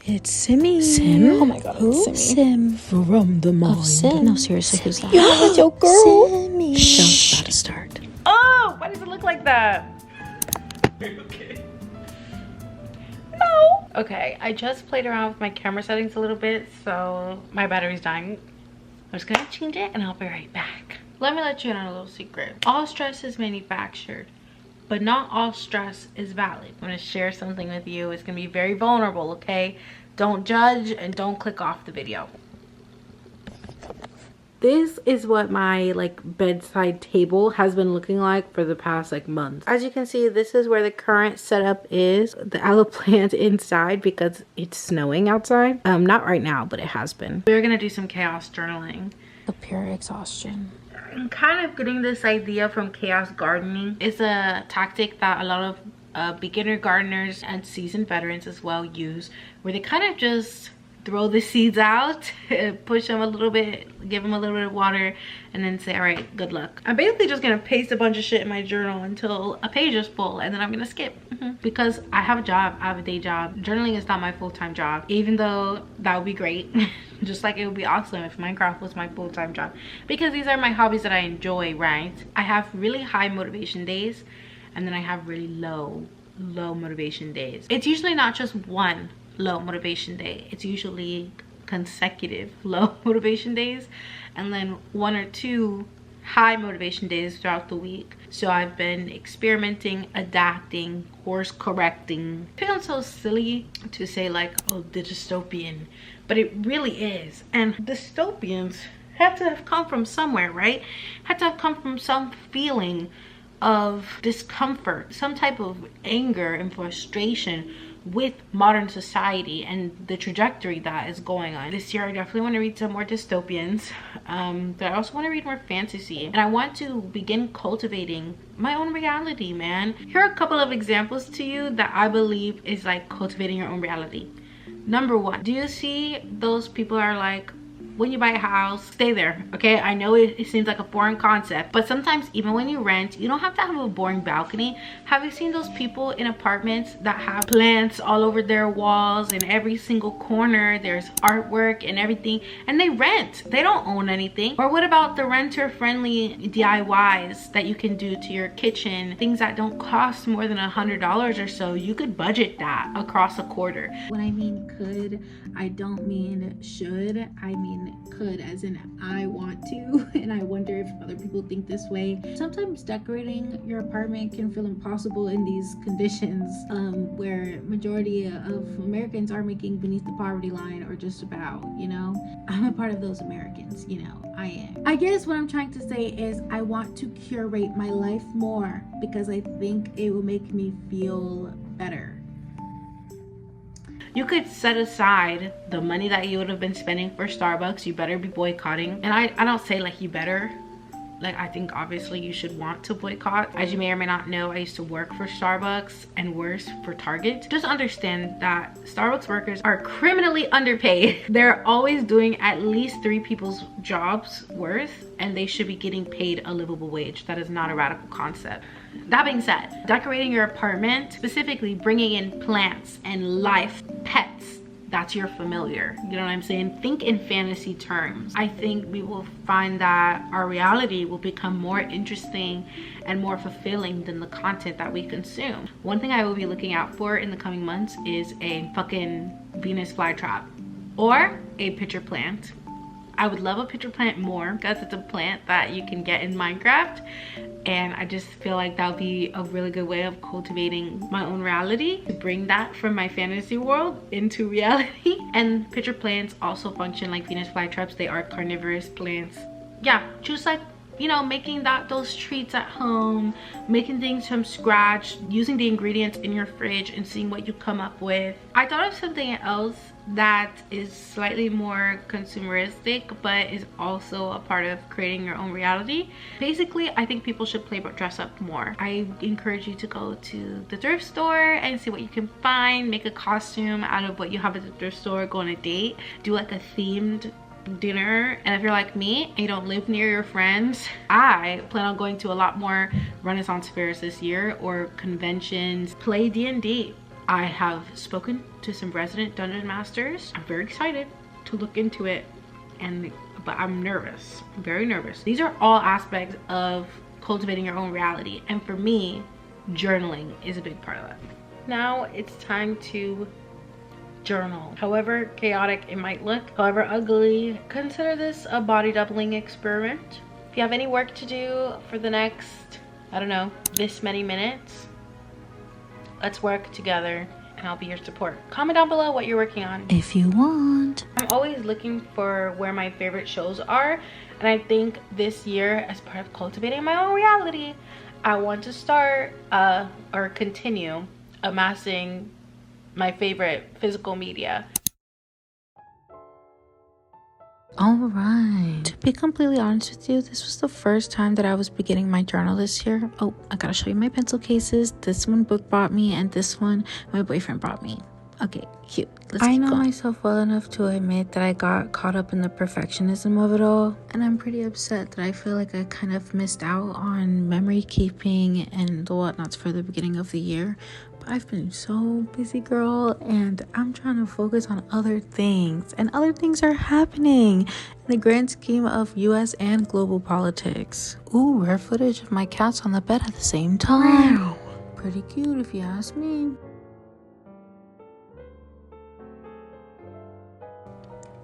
It's Simmy. Sim? Oh my god, Who? it's Simmy. Sim. From the mind. Of Sim. No, seriously, who's that? Yeah, it's your girl. Simmy. Show's about to start. Oh, why does it look like that? Okay. No. Okay, I just played around with my camera settings a little bit, so my battery's dying. I'm just gonna change it and I'll be right back. Let me let you in on a little secret. All stress is manufactured, but not all stress is valid. I'm gonna share something with you. It's gonna be very vulnerable, okay? Don't judge and don't click off the video. This is what my bedside table has been looking like for the past months. As you can see, this is where the current setup is. The aloe plant inside because it's snowing outside. Not right now, but it has been. We're gonna do some chaos journaling. The pure exhaustion. I'm kind of getting this idea from chaos gardening. It's a tactic that a lot of beginner gardeners and seasoned veterans as well use, where they kind of just throw the seeds out, push them a little bit, give them a little bit of water, and then say, all right, good luck. I'm basically just gonna paste a bunch of shit in my journal until a page is full, and then I'm gonna skip. Because I have a job, I have a day job. Journaling is not my full-time job, even though that would be great. Just like it would be awesome if Minecraft was my full-time job, because these are my hobbies that I enjoy, right? I have really high motivation days, and then I have really low motivation days. It's usually not just one low motivation day, it's usually consecutive low motivation days, and then 1 or 2 high motivation days throughout the week. So I've been experimenting, adapting, course correcting. It feels so silly to say oh, the dystopian, but it really is. And dystopians had to have come from somewhere, right? Had to have come from some feeling of discomfort, some type of anger and frustration with modern society and the trajectory that is going on. This year I definitely want to read some more dystopians, but I also want to read more fantasy, and I want to begin cultivating my own reality, man. Here are a couple of examples to you that I believe is cultivating your own reality. Number 1, do you see those people are when you buy a house, stay there, okay? I know it seems like a foreign concept, but sometimes even when you rent, you don't have to have a boring balcony. Have you seen those people in apartments that have plants all over their walls, in every single corner there's artwork and everything, and they rent, they don't own anything? Or what about the renter-friendly DIYs that you can do to your kitchen, things that don't cost more than $100 or so? You could budget that across a quarter. When I mean could, I don't mean should, I mean could, as in I want to, and I wonder if other people think this way. Sometimes decorating your apartment can feel impossible in these conditions, where majority of Americans are making beneath the poverty line, or just about, I'm a part of those Americans, I am. I guess what I'm trying to say is I want to curate my life more because I think it will make me feel better. You could set aside the money that you would have been spending for Starbucks. You better be boycotting. And I don't say you better. I think obviously you should want to boycott. As you may or may not know, I used to work for Starbucks, and worse, for Target. Just understand that Starbucks workers are criminally underpaid. They're always doing at least 3 people's jobs worth, and they should be getting paid a livable wage. That is not a radical concept. That being said, decorating your apartment, specifically bringing in plants and life, pets, that's your familiar. You know what I'm saying? Think in fantasy terms. I think we will find that our reality will become more interesting and more fulfilling than the content that we consume. One thing I will be looking out for in the coming months is a fucking Venus flytrap or a pitcher plant. I would love a pitcher plant more because it's a plant that you can get in Minecraft, and I just feel like that would be a really good way of cultivating my own reality, to bring that from my fantasy world into reality. And pitcher plants also function like Venus flytraps. They are carnivorous plants. Yeah, just making those treats at home, making things from scratch, using the ingredients in your fridge and seeing what you come up with. I thought of something else that is slightly more consumeristic, but is also a part of creating your own reality. Basically, I think people should dress up more. I encourage you to go to the thrift store and see what you can find, make a costume out of what you have at the thrift store, go on a date, do a themed dinner. And if you're like me and you don't live near your friends, I plan on going to a lot more Renaissance fairs this year, or conventions. Play D&D. I have spoken to some resident dungeon masters. I'm very excited to look into it, but I'm nervous. I'm very nervous. These are all aspects of cultivating your own reality, and for me, journaling is a big part of that. Now it's time to journal. However chaotic it might look, however ugly, consider this a body doubling experiment. If you have any work to do for the next, I don't know, this many minutes, let's work together and I'll be your support. Comment down below what you're working on. If you want. I'm always looking for where my favorite shows are, and I think this year, as part of cultivating my own reality, I want to start or continue amassing my favorite physical media. Alright. To be completely honest with you, this was the first time that I was beginning my journal this year. Oh, I gotta show you my pencil cases. This one Book brought me, and this one my boyfriend brought me. Okay, cute. I know myself well enough to admit that I got caught up in the perfectionism of it all, and I'm pretty upset that I feel like I kind of missed out on memory keeping and whatnots for the beginning of the year. But I've been so busy, girl, and I'm trying to focus on other things, and other things are happening in the grand scheme of US and global politics. Ooh, rare footage of my cats on the bed at the same time. Wow. Pretty cute if you ask me.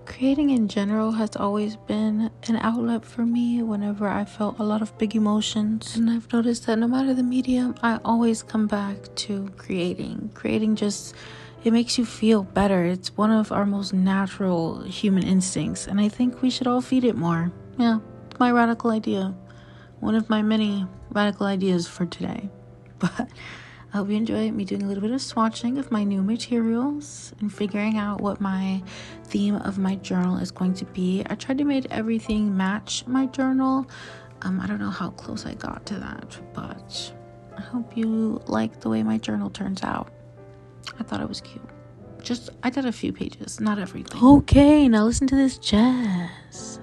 Creating in general has always been an outlet for me whenever I felt a lot of big emotions, and I've noticed that no matter the medium, I always come back to creating. Creating just, it makes you feel better. It's one of our most natural human instincts, and I think we should all feed it more. Yeah, it's my radical idea. One of my many radical ideas for today. But I hope you enjoy me doing a little bit of swatching of my new materials and figuring out what my theme of my journal is going to be. I tried to make everything match my journal. I don't know how close I got to that, but I hope you like the way my journal turns out. I thought it was cute. I did a few pages, not everything. Okay, now listen to this jazz.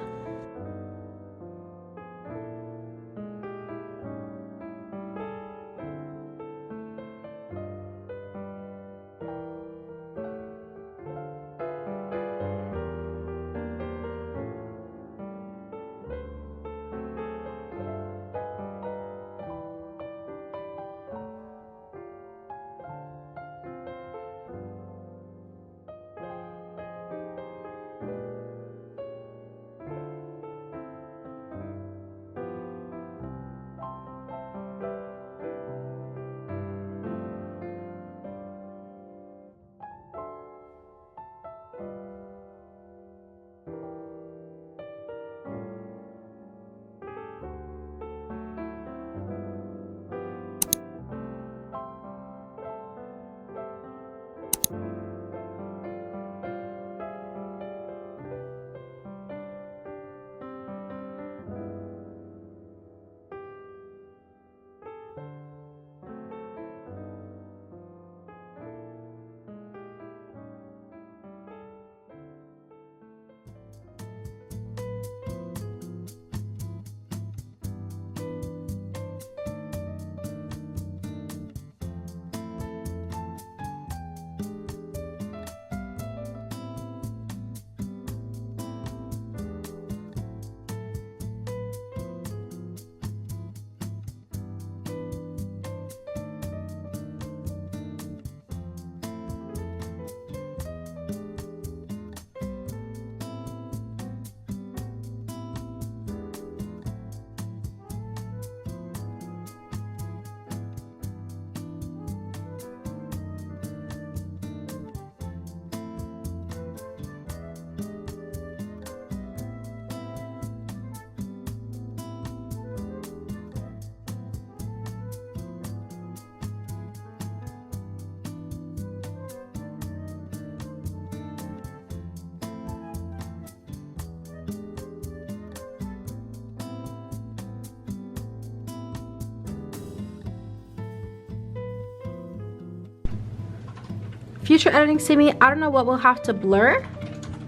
Future editing Simi, I don't know what we'll have to blur,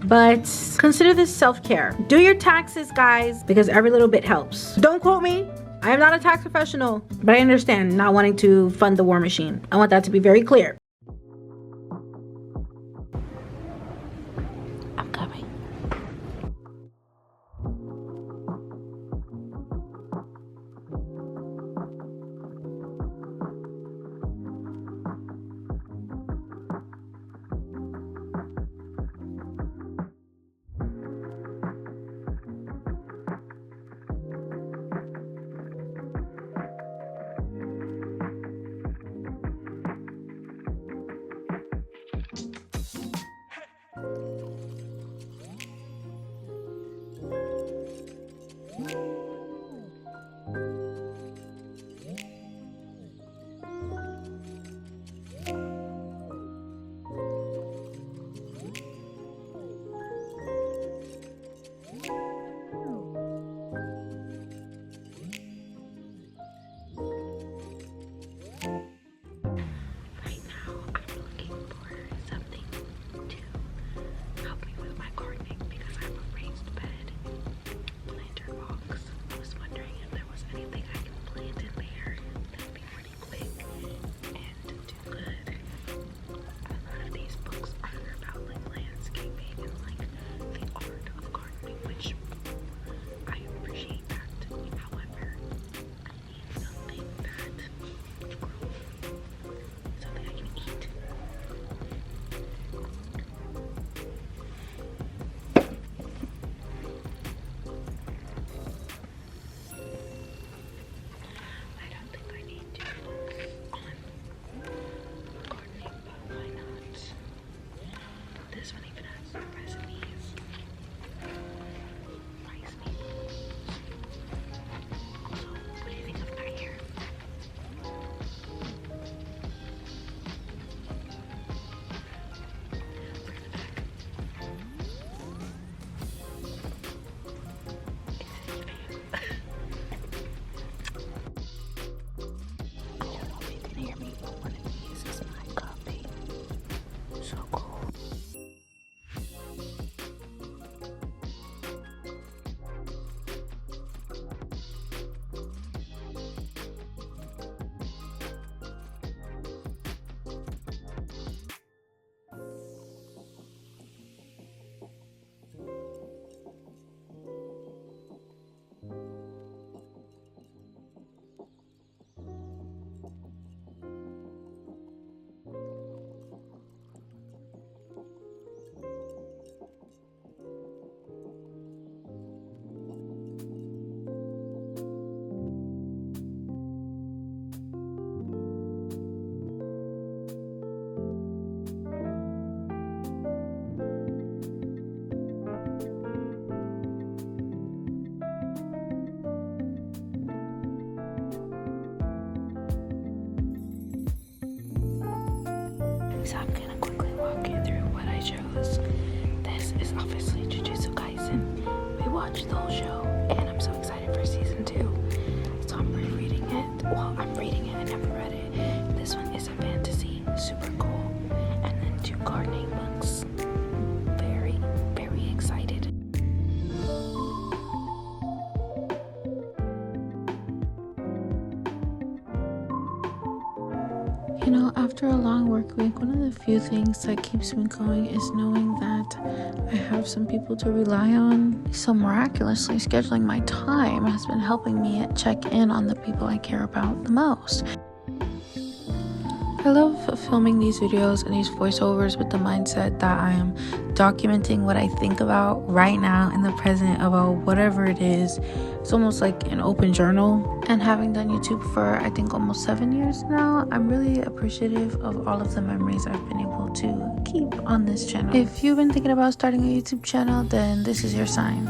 but consider this self-care. Do your taxes, guys, because every little bit helps. Don't quote me. I am not a tax professional, but I understand not wanting to fund the war machine. I want that to be very clear. I'm coming. So I'm gonna quickly walk you through what I chose. This is obviously Jujutsu Kaisen. We watched the whole show, and I'm so excited for season 2. So I'm rereading it. Well, I'm reading it. I never read it. This one is a fantasy, super cool, and then 2 gardening books. Very, very excited. You know, after a long work week, one of the few things that keeps me going is knowing that I have some people to rely on. So miraculously, scheduling my time has been helping me check in on the people I care about the most. I love filming these videos and these voiceovers with the mindset that I am documenting what I think about right now in the present about whatever it is. It's almost like an open journal. And having done YouTube for I think almost 7 years now, I'm really appreciative of all of the memories I've been able to keep on this channel. If you've been thinking about starting a YouTube channel, then this is your sign.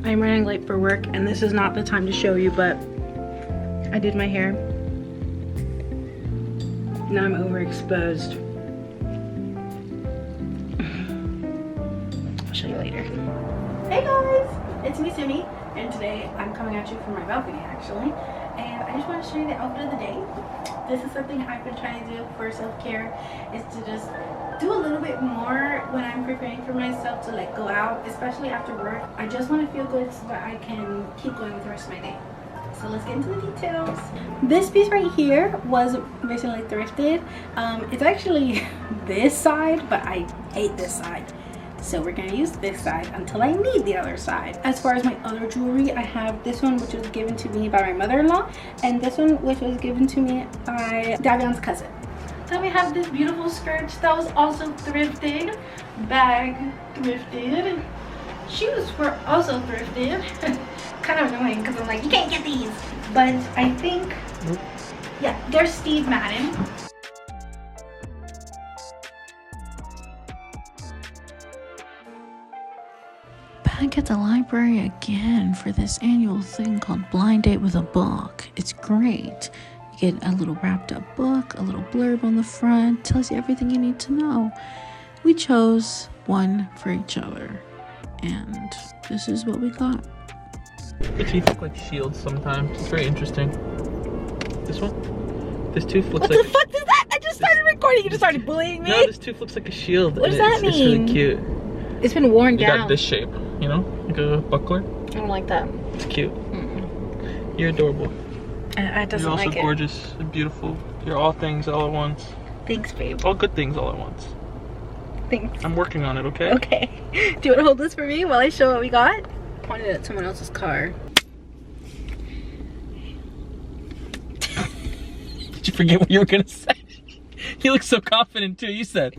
I'm running late for work, and this is not the time to show you, but I did my hair. Now I'm overexposed. I'll show you later. Hey guys, it's me, Simi, and today I'm coming at you from my balcony actually. And I just want to show you the outfit of the day. This is something I've been trying to do for self-care, is to just do a little bit more when I'm preparing for myself to go out, especially after work. I just want to feel good so that I can keep going with the rest of my day. So let's get into the details. This piece right here was recently thrifted. It's actually this side, but I hate this side. So we're gonna use this side until I need the other side. As far as my other jewelry, I have this one which was given to me by my mother-in-law, and this one which was given to me by Davion's cousin. Then we have this beautiful skirt that was also thrifted. Bag thrifted. Shoes were also thrifted. Kind of annoying because I'm like, you can't get these. But I think, yeah, they're Steve Madden. Back at the library again for this annual thing called Blind Date with a Book. It's great. You get a little wrapped up book, a little blurb on the front, tells you everything you need to know. We chose one for each other, and this is what we got. The teeth look like shields sometimes. It's very interesting. This one? This tooth looks like... What the fuck is that? I just started recording. You just started bullying me? No, this tooth looks like a shield. What does that mean? It's really cute. It's been worn You down. got this shape, you know? Like a buckler. I don't like that. It's cute. You're adorable. I doesn't You're also like gorgeous and beautiful. You're all things all at once. Thanks, babe. All good things all at once. Thanks. I'm working on it, okay? Okay. Do you want to hold this for me while I show what we got? Pointed at someone else's car. Did you forget what you were gonna say? You look so confident too. You said.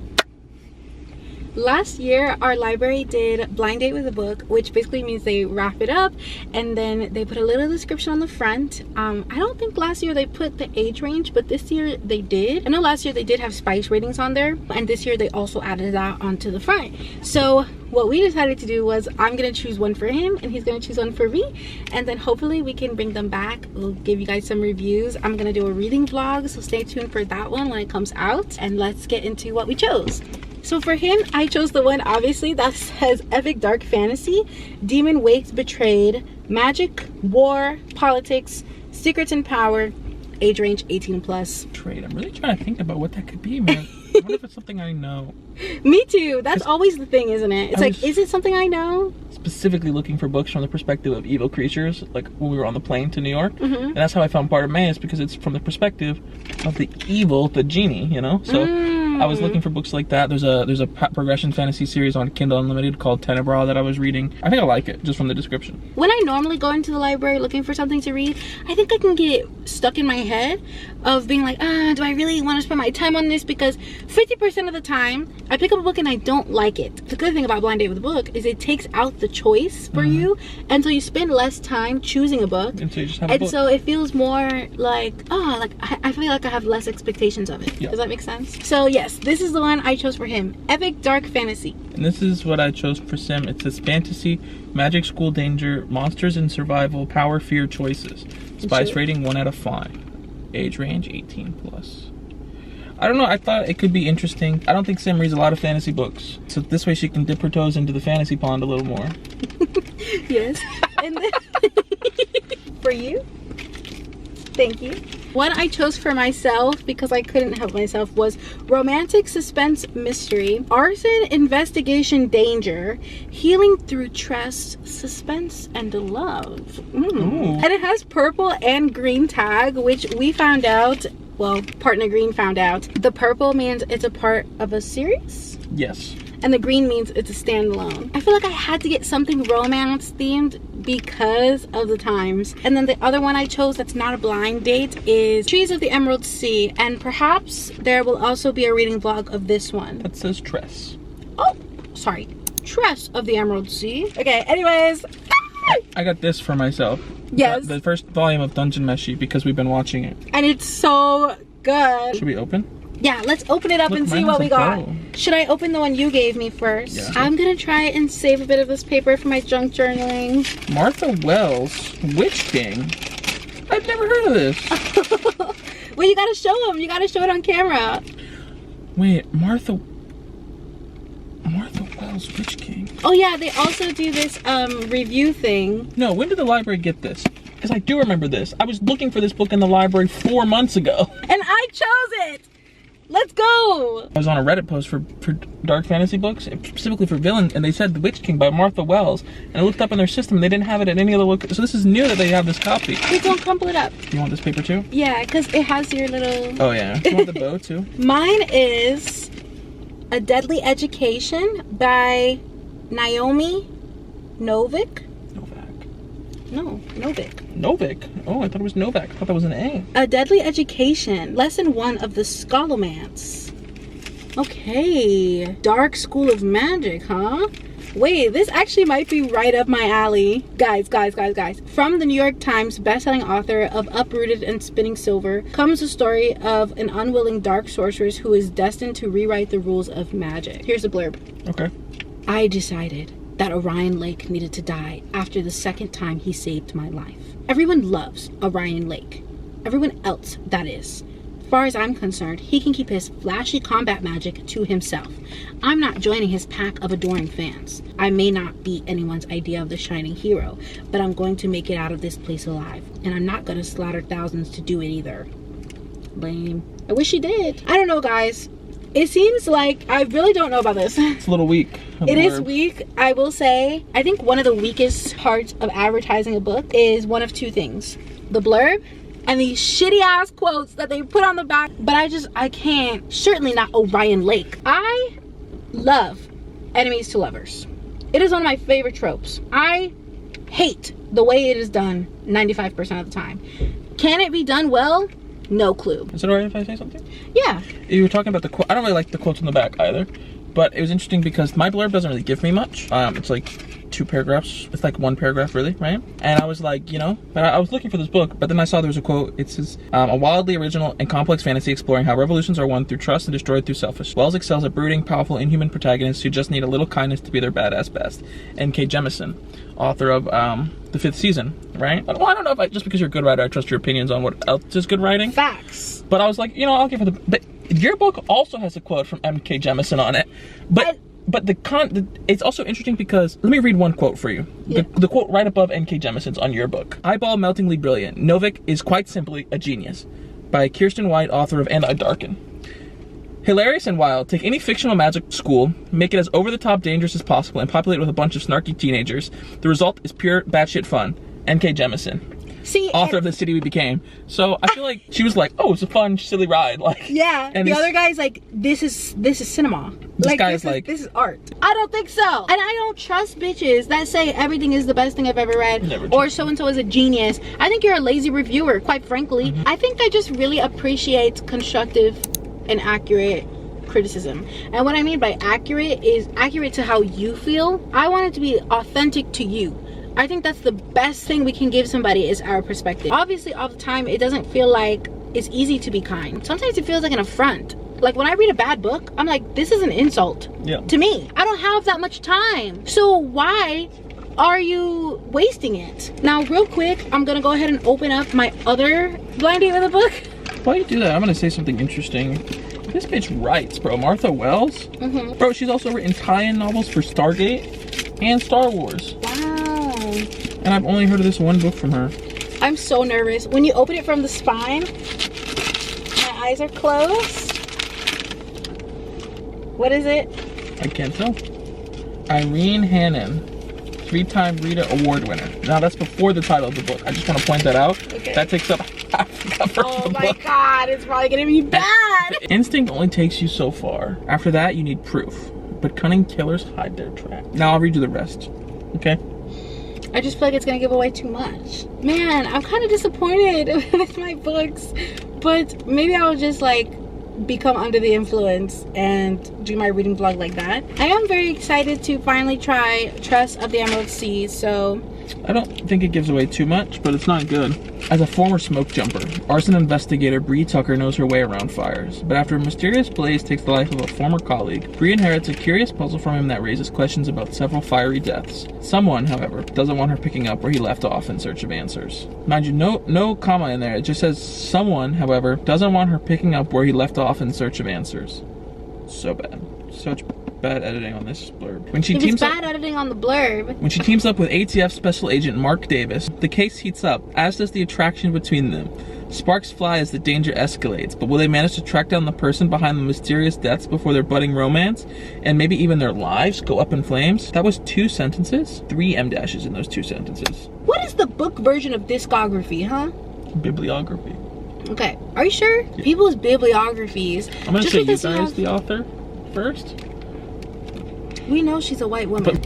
Last year, our library did Blind Date with a Book, which basically means they wrap it up and then they put a little description on the front. I don't think last year they put the age range, but this year they did. I know last year they did have spice ratings on there, and this year they also added that onto the front. So what we decided to do was I'm gonna choose one for him and he's gonna choose one for me, and then hopefully we can bring them back. We'll give you guys some reviews. I'm gonna do a reading vlog, so stay tuned for that one when it comes out, and let's get into what we chose. So for him, I chose the one obviously that says Epic Dark Fantasy, Demon Wakes Betrayed, Magic, War, Politics, Secrets and Power, age range 18+. Trade. I'm really trying to think about what that could be, man. I wonder if it's something I know. Me too. That's always the thing, isn't it? It's like, is it something I know? Specifically looking for books from the perspective of evil creatures, like when we were on the plane to New York. And that's how I found Bartimaeus, because it's from the perspective of the evil, the genie, you know? So I was looking for books like that. There's a progression fantasy series on Kindle Unlimited called Tenebra that I was reading. I think I like it, just from the description. When I normally go into the library looking for something to read, I think I can get stuck in my head of being like, do I really want to spend my time on this? Because 50% of the time, I pick up a book and I don't like it. The good thing about Blind Date with a Book is it takes out the choice for you, and so you spend less time choosing a book. And so you just have a book. So it feels more like, I feel like I have less expectations of it. Yeah. Does that make sense? So yes, this is the one I chose for him. Epic Dark Fantasy. And this is what I chose for Sim. It says fantasy, magic, school danger, monsters and survival, power, fear, choices. Spice rating 1 out of 5. Age range 18+. I don't know, I thought it could be interesting. I don't think Sim reads a lot of fantasy books, so this way she can dip her toes into the fantasy pond a little more. Yes. And then for you, thank you. One I chose for myself because I couldn't help myself was Romantic Suspense Mystery, Arson Investigation Danger, Healing Through Trust, Suspense and Love. And it has purple and green tag, which we found out, well, Partner Green found out. The purple means it's a part of a series. Yes. And the green means it's a standalone. I feel like I had to get something romance themed because of the times. And then the other one I chose that's not a blind date is Trees of the Emerald Sea, and perhaps there will also be a reading vlog of this one. That says Tress. Oh, sorry. Tress of the Emerald Sea. Okay, anyways. I got this for myself. Yes. The first volume of Dungeon Meshi, because we've been watching it. And it's so good. Should we open? Yeah, let's open it up and see mine what has we a got. bow. Should I open the one you gave me first? Yeah. I'm gonna try and save a bit of this paper for my junk journaling. Martha Wells, Witch King. I've never heard of this. Well, you gotta show them. You gotta show it on camera. Wait, Martha Wells, Witch King. Oh yeah, they also do this review thing. No, when did the library get this? Because I do remember this. I was looking for this book in the library 4 months ago. And I chose it. Let's go. I was on a Reddit post for dark fantasy books, specifically for villain, and they said The Witch King by Martha Wells. And I looked up in their system, and they didn't have it at any other location. So this is new that they have this copy. Wait, don't crumple it up. You want this paper too? Yeah, because it has your little... Oh yeah. You want the bow too? Mine is A Deadly Education by Naomi Novik. No, Novik. Novik? Oh, I thought it was Novak. I thought that was an A. A Deadly Education, Lesson 1 of the Scholomance. Okay. Dark School of Magic, huh? Wait, this actually might be right up my alley. Guys. From the New York Times bestselling author of Uprooted and Spinning Silver comes the story of an unwilling dark sorceress who is destined to rewrite the rules of magic. Here's the blurb. Okay. I decided that Orion Lake needed to die after the second time he saved my life. Everyone loves Orion Lake. Everyone else, that is. As far as I'm concerned, he can keep his flashy combat magic to himself. I'm not joining his pack of adoring fans. I may not be anyone's idea of the shining hero, but I'm going to make it out of this place alive. And I'm not going to slaughter thousands to do it either. Lame. I wish he did. I don't know, guys. It seems like I really don't know about this. It's a little weak. It is weak, I will say. I think one of the weakest parts of advertising a book is one of two things. The blurb and these shitty ass quotes that they put on the back. But I can't. Certainly not Orion Lake. I love enemies to lovers. It is one of my favorite tropes. I hate the way it is done 95% of the time. Can it be done well? No clue. Is it alright if I say something? Yeah. You were talking about the quote. I don't really like the quotes on the back either, but it was interesting because my blurb doesn't really give me much. It's like 2 paragraphs. It's like 1 paragraph really, right? And I was like, you know, I was looking for this book, but then I saw there was a quote. It says, a wildly original and complex fantasy exploring how revolutions are won through trust and destroyed through selfish. Wells excels at brooding, powerful, inhuman protagonists who just need a little kindness to be their badass best. N.K. Jemisin, author of the 5th season, right? Well, I don't know if just because you're a good writer, I trust your opinions on what else is good writing. Facts. But I was like, you know, I'll give it but your book also has a quote from M.K. Jemisin on it. But it's also interesting because, let me read one quote for you. Yeah. The quote right above N.K. Jemisin's on your book. Eyeball meltingly brilliant. Novik is quite simply a genius. By Kirsten White, author of And I Darken. Hilarious and wild, take any fictional magic school, make it as over-the-top dangerous as possible, and populate it with a bunch of snarky teenagers. The result is pure batshit fun. N.K. Jemisin. See, author of The City We Became. So I feel like she was like, oh, it's a fun, silly ride. Like, yeah. And the other guy's like, this is cinema. This is art. I don't think so. And I don't trust bitches that say everything is the best thing I've ever read, or so-and-so is a genius. I think you're a lazy reviewer, quite frankly. I think I just really appreciate constructive and accurate criticism. And what I mean by accurate is accurate to how you feel. I want it to be authentic to you. I think that's the best thing we can give somebody is our perspective. Obviously, all the time, it doesn't feel like it's easy to be kind. Sometimes it feels like an affront. Like when I read a bad book, I'm like, this is an insult to me. I don't have that much time. So why are you wasting it? Now, real quick, I'm gonna go ahead and open up my other blind date with a book. While you do that, I'm gonna say something interesting. This bitch writes, bro. Martha Wells? Bro, she's also written tie-in novels for Stargate and Star Wars. Wow. And I've only heard of this one book from her. I'm so nervous. When you open it from the spine, my eyes are closed. What is it? I can't tell. Irene Hannon, 3-time Rita Award winner. Now that's before the title of the book. I just want to point that out. Okay. That takes up half the cover of the book. Oh my god, it's probably gonna be bad. Instinct only takes you so far. After that, you need proof. But cunning killers hide their track. Now I'll read you the rest. Okay? I just feel like it's gonna give away too much. Man, I'm kind of disappointed with my books, but maybe I'll just like become under the influence and do my reading vlog like that. I am very excited to finally try Trust of the Emerald Sea, so I don't think it gives away too much, but it's not good. As a former smoke jumper, arson investigator Bree Tucker knows her way around fires. But after a mysterious blaze takes the life of a former colleague, Bree inherits a curious puzzle from him that raises questions about several fiery deaths. Someone, however, doesn't want her picking up where he left off in search of answers. Mind you, no comma in there. It just says someone, however, doesn't want her picking up where he left off in search of answers. So bad. Such bad editing on this blurb. When she It was teams bad up, editing on the blurb. when she teams up with ATF Special Agent Mark Davis, the case heats up, as does the attraction between them. Sparks fly as the danger escalates, but will they manage to track down the person behind the mysterious deaths before their budding romance? And maybe even their lives go up in flames? That was 2 sentences? 3 M dashes in those 2 sentences. What is the book version of discography, huh? Bibliography. Okay, are you sure? People's bibliographies. I'm gonna just say you because guys have- the author first. We know she's a white woman.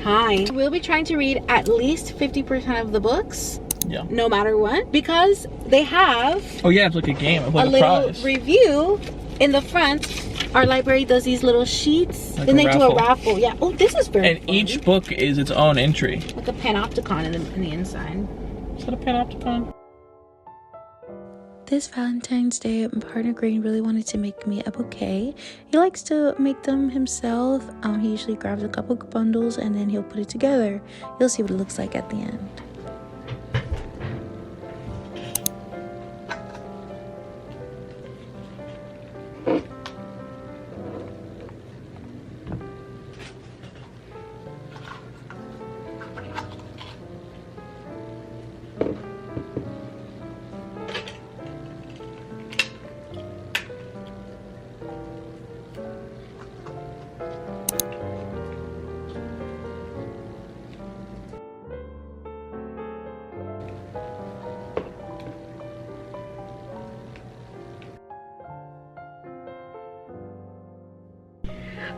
Hi. We'll be trying to read at least 50% of the books, Yeah. no matter what, because they have Oh yeah, it's like a game. It's a like a little prize. review in the front. Our library does these little sheets. Like then a they do a raffle. raffle. Yeah. Oh, this is very And fun. each book is its own entry. like a panopticon in the inside. Is that a panopticon? This Valentine's Day, my partner Green really wanted to make me a bouquet. He likes to make them himself. He usually grabs a couple bundles and then he'll put it together. You'll see what it looks like at the end.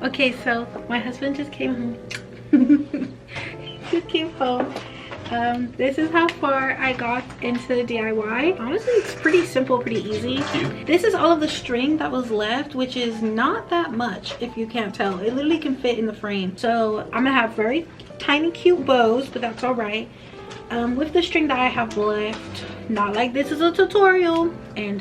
Okay, so my husband just came home. Just came home. This is how far I got into the DIY. Honestly, it's pretty simple, pretty easy. This is all of the string that was left, which is not that much if you can't tell. It literally can fit in the frame. So I'm gonna have very tiny cute bows, but that's all right. With the string that I have left, not like this is a tutorial, and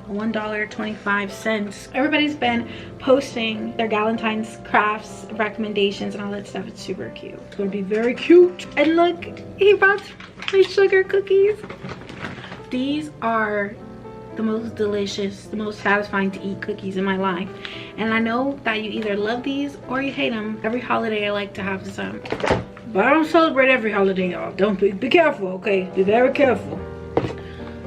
$1.25. Everybody's been posting their Galentine's crafts recommendations and all that stuff. It's super cute. It's gonna be very cute. And look, he brought my sugar cookies. These are the most delicious, the most satisfying to eat cookies in my life. And I know that you either love these or you hate them. Every holiday I like to have some. But I don't celebrate every holiday, y'all. Don't be careful, okay? Be very careful.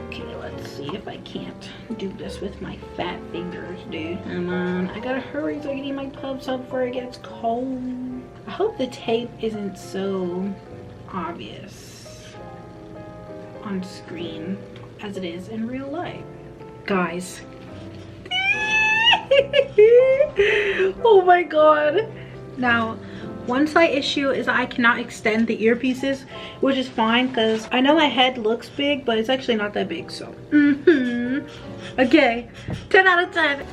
Okay, let's see if I can't do this with my fat fingers, dude. Come on, I gotta hurry so I can eat my pub sub before it gets cold. I hope the tape isn't so obvious on screen as it is in real life. Guys. Oh my god. Now, one slight issue is that I cannot extend the earpieces, which is fine because I know my head looks big, but it's actually not that big, so. Okay, 10 out of 10.